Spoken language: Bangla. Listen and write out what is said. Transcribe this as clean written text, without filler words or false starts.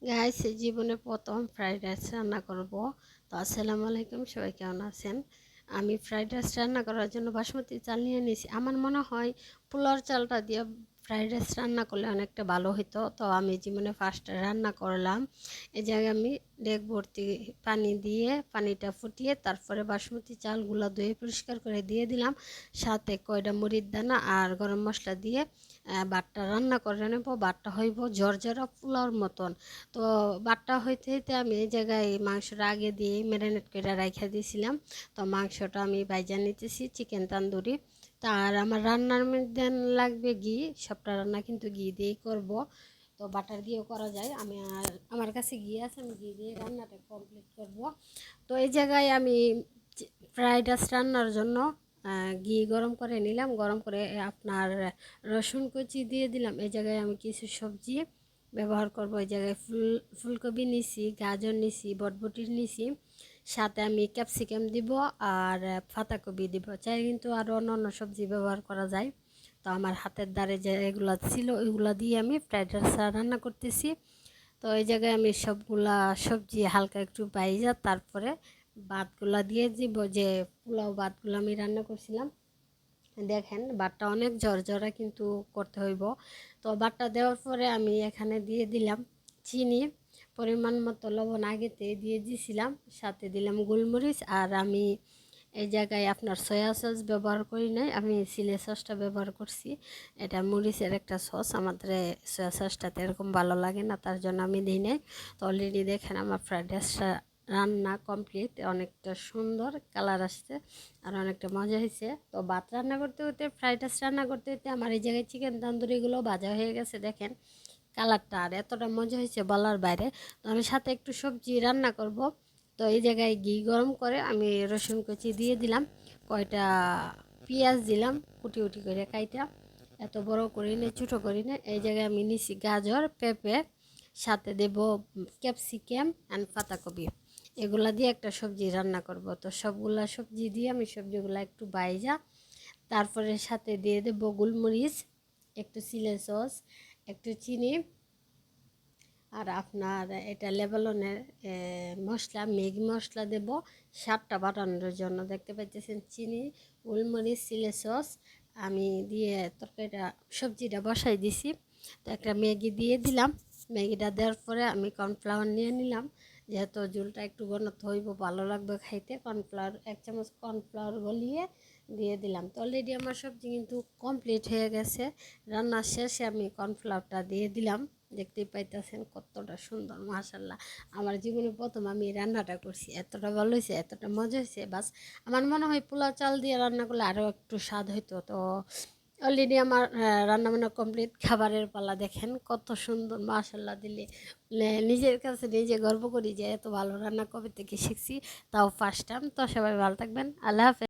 গাইস জীবনে প্রথম ফ্রাইড রাইস রান্না করব। তো আসসালামু আলাইকুম, সবাই কেমন আছেন? আমি ফ্রাইড রাইস রান্না করার জন্য বাসমতি চাল নিয়ে নিয়েছি। আমার মনে হয় পোলাওর চালটা দিয়ে ফ্রাইড রাইস রান্না করলে অনেকটা ভালো হতো। তো আমি জীবনে ফার্স্ট রান্না করলাম। এই জায়গায় আমি ডেক ভর্তি পানি দিয়ে পানিটা ফুটিয়ে তারপরে বাসমতি চালগুলো ধুয়ে পরিষ্কার করে দিয়ে দিলাম, সাথে কয়টা মুড়ির দানা আর গরম মশলা দিয়ে ভাতটা রান্না করে নেব। ভাতটা হইব ঝরঝরা পোলাওর মতন। তো বাটটা হইতে হইতে আমি এই জায়গায় মাংসটা আগে দিয়ে ম্যারিনেট করে রাইখা দিয়েছিলাম। তো মাংসটা আমি ভাইজা নিতেছি চিকেন তান্দুরি। তার আমার রান্নার মধ্যে লাগবে ঘি, সবটা রান্না কিন্তু ঘি দিয়েই করব। তো বাটার দিয়েও করা যায়, আমার কাছে ঘি আছে, আমি ঘি দিয়ে রান্নাটা কমপ্লিট করব। তো এই জায়গায় আমি ফ্রাইড রাইস রান্নার জন্য ঘি গরম করে নিলাম, গরম করে আপনার রসুন কুচি দিয়ে দিলাম। এই জায়গায় আমি কিছু সবজি ব্যবহার করব। এই জায়গায় ফুলকপি নিছি, গাজর নিছি, বটবটি নিছি, সাথে আমি ক্যাপসিকাম দিব আর পাতাকপি দিব। চাই কিন্তু আরও অন্য অন্য সবজি ব্যবহার করা যায়। তো আমার হাতের দ্বারে যে এগুলো ছিল ওইগুলো দিয়ে আমি ফ্রাইড রাইস রান্না করতেছি। তো এই জায়গায় আমি সবগুলা সবজি হালকা একটু বাইজা তারপরে ভাতগুলা দিয়ে দিব, যে পোলাও ভাতগুলো আমি রান্না করছিলাম। দেখেন ভাতটা অনেক ঝরঝরা কিন্তু করতে হইব। তো ভাতটা দেওয়ার পরে আমি এখানে দিয়ে দিলাম চিনি, পরিমাণ মতো লবণ আগেতে দিয়ে দিয়েছিলাম, সাথে দিলাম গোলমরিচ। আর আমি এই জায়গায় আপনার সয়া সস ব্যবহার করি নাই, আমি চিলি সসটা ব্যবহার করছি। এটা মরিচের একটা সস, আমাদের সয়া সসটাতে এরকম ভালো লাগে না, তার জন্য আমি দিই নাই। তো অলরেডি দেখেন আমার ফ্রাইড রাইসটা রান্না কমপ্লিট, অনেকটা সুন্দর কালার আসছে আর অনেকটা মজা হয়েছে। তো ভাত রান্না করতে করতে ফ্রাইড রাইস রান্না করতে করতে আমার এই জায়গায় চিকেন তন্দুরিগুলো ভাজা হয়ে গেছে। দেখেন কালারটা আর এতটা মজা হয়েছে বলার বাইরে। তো আমি সাথে একটু সবজি রান্না করব। তো এই জায়গায় ঘি গরম করে আমি রসুন কুচি দিয়ে দিলাম, কয়টা পেঁয়াজ দিলাম কুটি কুটি করে কাইটা, এত বড় করি না ছোটো করি না। এই জায়গায় আমি নিছি গাজর, পেঁপে, সাথে দেব ক্যাপসিকাম অ্যান্ড পাতাকপি। এগুলা দিয়ে একটা সবজি রান্না করব। তো সবগুলা সবজি দিয়ে আমি সবজিগুলা একটু বাইজা তারপরে সাথে দিয়ে দেব গোলমরিচ, একটু চিলি সস, একটু চিনি, আর আপনার এটা লেবাননের মশলা ম্যাগি মশলা দেব স্বাদটা বাড়ানোর জন্য। দেখতে পাচ্ছেন চিনি, গোলমরিচ, চিলি সস আমি দিয়ে তরকারিটা সবজিটা বসাই দিছি। তো একটা ম্যাগি দিয়ে দিলাম। ম্যাগিটা দেওয়ার পরে আমি কর্নফ্লাওয়ার নিয়ে নিলাম, যেহেতু ঝোলটা একটু ঘনত্ব হইব, ভালো লাগবে খাইতে। কর্নফ্লাওয়ার 1 চামচ কর্নফ্লাওয়ার গলিয়ে দিয়ে দিলাম। তো অলরেডি আমার সবজি কিন্তু কমপ্লিট হয়ে গেছে। রান্নার শেষে আমি কর্নফ্লাওয়ারটা দিয়ে দিলাম। দেখতেই পাইতেছেন কতটা সুন্দর, মাশাল্লাহ। আমার জীবনে প্রথম আমি এই রান্নাটা করছি, এতটা ভালো হয়েছে, এতটা মজা হয়েছে। বাস আমার মনে হয় পোলাও চাল দিয়ে রান্না করলে আরও একটু স্বাদ হইতো। তো অলরেডি আমার রান্না বান্না কমপ্লিট, খাবারের পালা। দেখেন কত সুন্দর, মাশাল্লাহ দিলে নিজের কাছে নিজে গর্ব করি যে এত ভালো রান্না কবে থেকে শিখছি, তাও ফার্স্ট টাইম। তো সবাই ভালো থাকবেন, আল্লাহ হাফেজ।